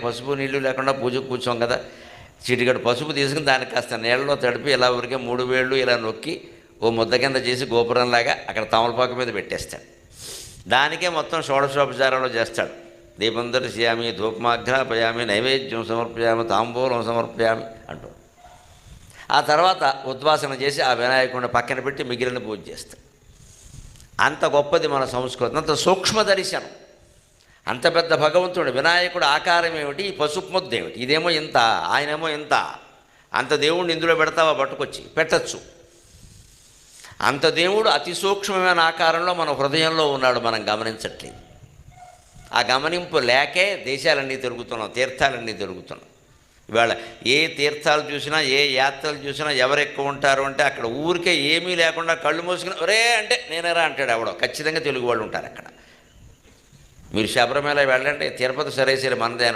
పసుపు నీళ్లు లేకుండా పూజకు కూర్చోం కదా. చిటికెడు పసుపు తీసుకుని దానికి కాస్త నీళ్ళలో తడిపి ఇలా ఊరికే 3 వేళ్ళు ఇలా నొక్కి ఓ ముద్ద కింద చేసి గోపురంలాగా అక్కడ తమలపాకు మీద పెట్టేస్తాడు. దానికే మొత్తం షోడశోపచారాలు చేస్తాడు. దీపం దర్శయామి, ధూపమాఘ్రాపయామి, నైవేద్యం సమర్పయామి, తాంబూలం సమర్పయామి అంటూ ఆ తర్వాత ఉద్వాసన చేసి ఆ వినాయకుడిని పక్కన పెట్టి మిగిలిన పూజ చేస్తాడు. అంత గొప్పది మన సంస్కృతి, అంత సూక్ష్మ దర్శనం. అంత పెద్ద భగవంతుడు వినాయకుడు ఆకారం ఏమిటి, ఈ పసుపు ముద్ద ఏమిటి, ఇదేమో ఇంత, ఆయనేమో ఇంత. అంత దేవుడిని ఇందులో పెడతావా, పట్టుకొచ్చి పెట్టచ్చు. అంత దేవుడు అతి సూక్ష్మమైన ఆకారంలో మన హృదయంలో ఉన్నాడు, మనం గమనించట్లేదు. ఆ గమనింపు లేకే దేశాలన్నీ తిరుగుతున్నాం, తీర్థాలన్నీ తిరుగుతున్నాం. ఇవాళ ఏ తీర్థాలు చూసినా, ఏ యాత్రలు చూసినా ఎవరు ఎక్కువ ఉంటారు అంటే అక్కడ ఊరికే ఏమీ లేకుండా కళ్ళు మూసుకుని ఒరే అంటే నేనేరా అంటాడు ఎవడో. ఖచ్చితంగా తెలుగు వాళ్ళు ఉంటారు అక్కడ. మీరు శబరిమల వెళ్ళండి, తిరుపతి సరేసరి మనదే